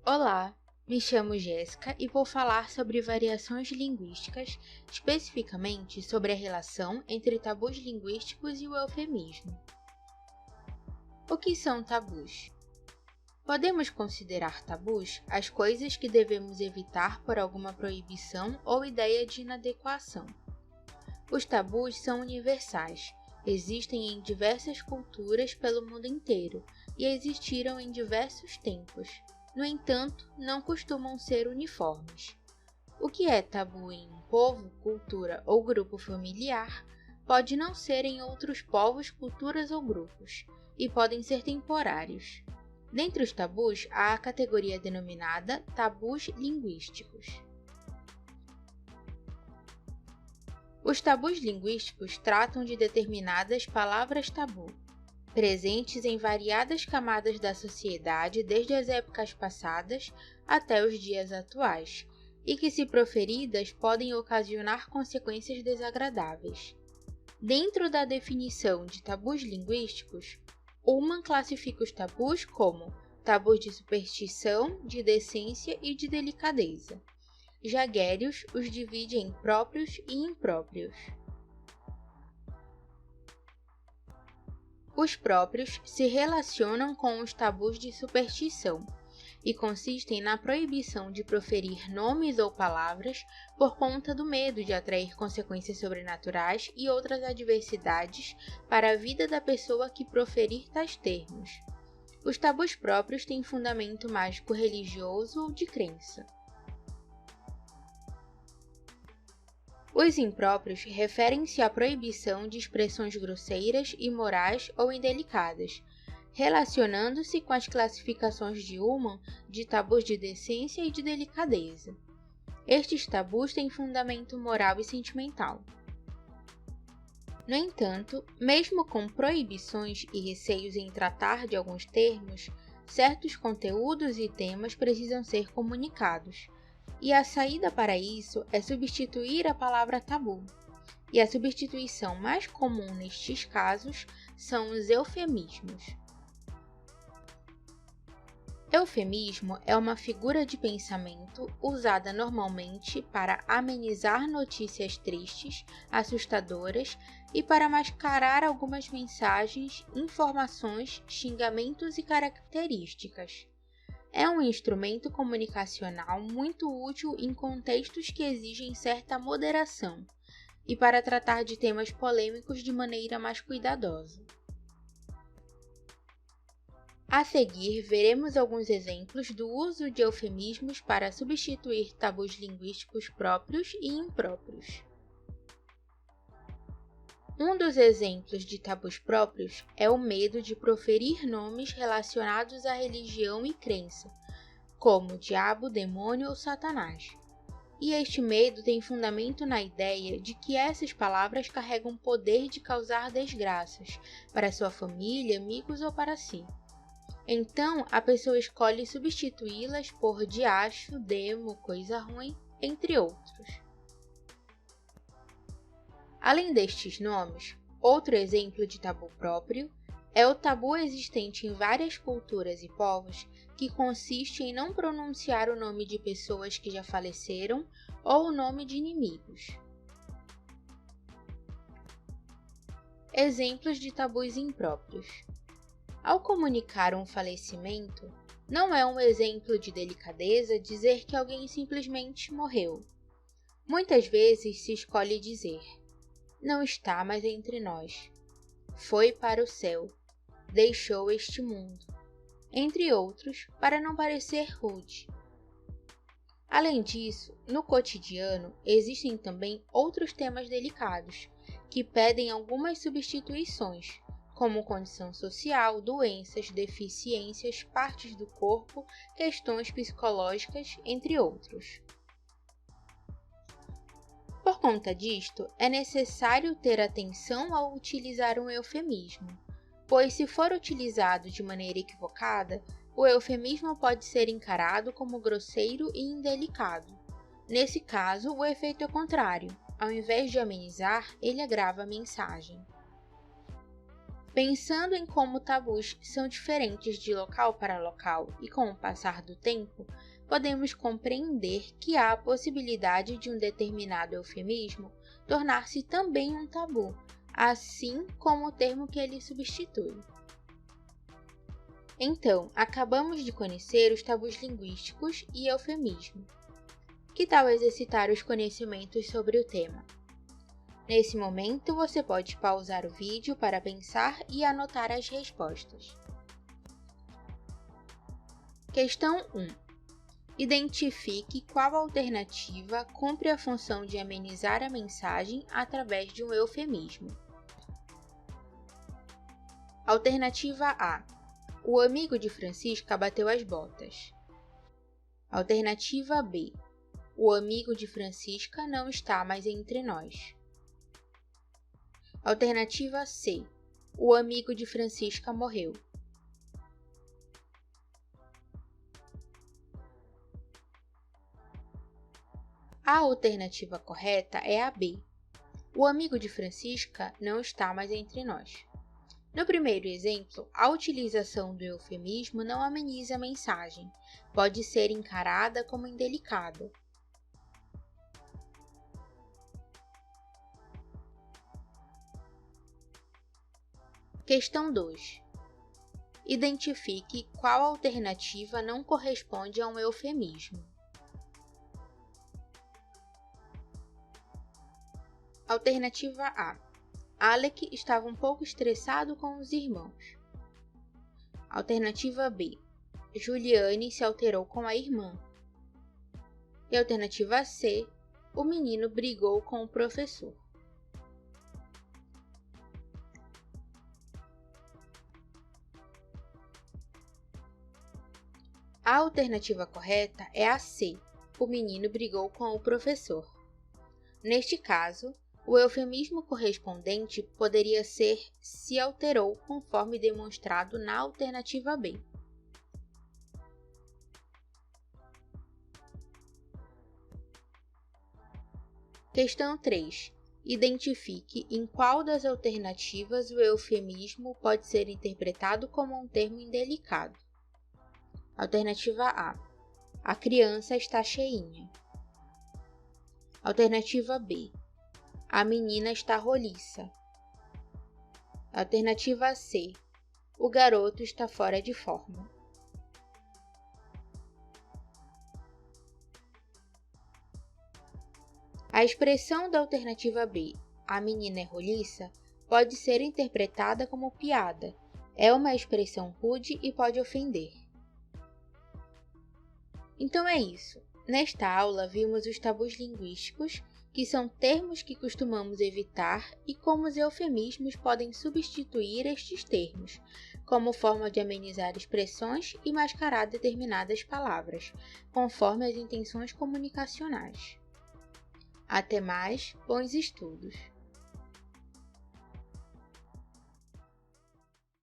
Olá, me chamo Jéssica e vou falar sobre variações linguísticas, especificamente sobre a relação entre tabus linguísticos e o eufemismo. O que são tabus? Podemos considerar tabus as coisas que devemos evitar por alguma proibição ou ideia de inadequação. Os tabus são universais, existem em diversas culturas pelo mundo inteiro e existiram em diversos tempos. No entanto, não costumam ser uniformes. O que é tabu em um povo, cultura ou grupo familiar pode não ser em outros povos, culturas ou grupos, e podem ser temporários. Dentre os tabus, há a categoria denominada tabus linguísticos. Os tabus linguísticos tratam de determinadas palavras tabu, presentes em variadas camadas da sociedade desde as épocas passadas até os dias atuais, e que, se proferidas, podem ocasionar consequências desagradáveis. Dentro da definição de tabus linguísticos, Ullmann classifica os tabus como tabus de superstição, de decência e de delicadeza. Jaguerius os divide em próprios e impróprios. Os próprios se relacionam com os tabus de superstição e consistem na proibição de proferir nomes ou palavras por conta do medo de atrair consequências sobrenaturais e outras adversidades para a vida da pessoa que proferir tais termos. Os tabus próprios têm fundamento mágico-religioso ou de crença. Os impróprios referem-se à proibição de expressões grosseiras, imorais ou indelicadas, relacionando-se com as classificações de Ullmann de tabus de decência e de delicadeza. Estes tabus têm fundamento moral e sentimental. No entanto, mesmo com proibições e receios em tratar de alguns termos, certos conteúdos e temas precisam ser comunicados. E a saída para isso é substituir a palavra tabu. E a substituição mais comum nestes casos são os eufemismos. Eufemismo é uma figura de pensamento usada normalmente para amenizar notícias tristes, assustadoras e para mascarar algumas mensagens, informações, xingamentos e características. É um instrumento comunicacional muito útil em contextos que exigem certa moderação e para tratar de temas polêmicos de maneira mais cuidadosa. A seguir, veremos alguns exemplos do uso de eufemismos para substituir tabus linguísticos próprios e impróprios. Um dos exemplos de tabus próprios é o medo de proferir nomes relacionados à religião e crença, como diabo, demônio ou Satanás. E este medo tem fundamento na ideia de que essas palavras carregam poder de causar desgraças para sua família, amigos ou para si. Então, a pessoa escolhe substituí-las por diacho, demo, coisa ruim, entre outros. Além destes nomes, outro exemplo de tabu próprio é o tabu existente em várias culturas e povos que consiste em não pronunciar o nome de pessoas que já faleceram ou o nome de inimigos. Exemplos de tabus impróprios. Ao comunicar um falecimento, não é um exemplo de delicadeza dizer que alguém simplesmente morreu. Muitas vezes se escolhe dizer: não está mais entre nós, foi para o céu, deixou este mundo, entre outros, para não parecer rude. Além disso, no cotidiano, existem também outros temas delicados, que pedem algumas substituições, como condição social, doenças, deficiências, partes do corpo, questões psicológicas, entre outros. Por conta disto, é necessário ter atenção ao utilizar um eufemismo, pois se for utilizado de maneira equivocada, o eufemismo pode ser encarado como grosseiro e indelicado. Nesse caso, o efeito é contrário. Ao invés de amenizar, ele agrava a mensagem. Pensando em como tabus são diferentes de local para local e com o passar do tempo, podemos compreender que há a possibilidade de um determinado eufemismo tornar-se também um tabu, assim como o termo que ele substitui. Então, acabamos de conhecer os tabus linguísticos e eufemismo. Que tal exercitar os conhecimentos sobre o tema? Nesse momento, você pode pausar o vídeo para pensar e anotar as respostas. Questão 1. Identifique qual alternativa cumpre a função de amenizar a mensagem através de um eufemismo. Alternativa A. O amigo de Francisca bateu as botas. Alternativa B. O amigo de Francisca não está mais entre nós. Alternativa C. O amigo de Francisca morreu. A alternativa correta é a B. O amigo de Francisca não está mais entre nós. No primeiro exemplo, a utilização do eufemismo não ameniza a mensagem, pode ser encarada como indelicada. Questão 2. Identifique qual alternativa não corresponde a um eufemismo. Alternativa A. Alec estava um pouco estressado com os irmãos. Alternativa B. Juliane se alterou com a irmã. E alternativa C. O menino brigou com o professor. A alternativa correta é a C. O menino brigou com o professor. Neste caso, o eufemismo correspondente poderia ser se alterou, conforme demonstrado na alternativa B. Questão 3. Identifique em qual das alternativas o eufemismo pode ser interpretado como um termo indelicado. Alternativa A. A criança está cheinha. Alternativa B. A menina está roliça. Alternativa C. O garoto está fora de forma. A expressão da alternativa B, a menina é roliça, pode ser interpretada como piada. É uma expressão rude e pode ofender. Então é isso. Nesta aula, vimos os tabus linguísticos, que são termos que costumamos evitar, e como os eufemismos podem substituir estes termos, como forma de amenizar expressões e mascarar determinadas palavras, conforme as intenções comunicacionais. Até mais, bons estudos!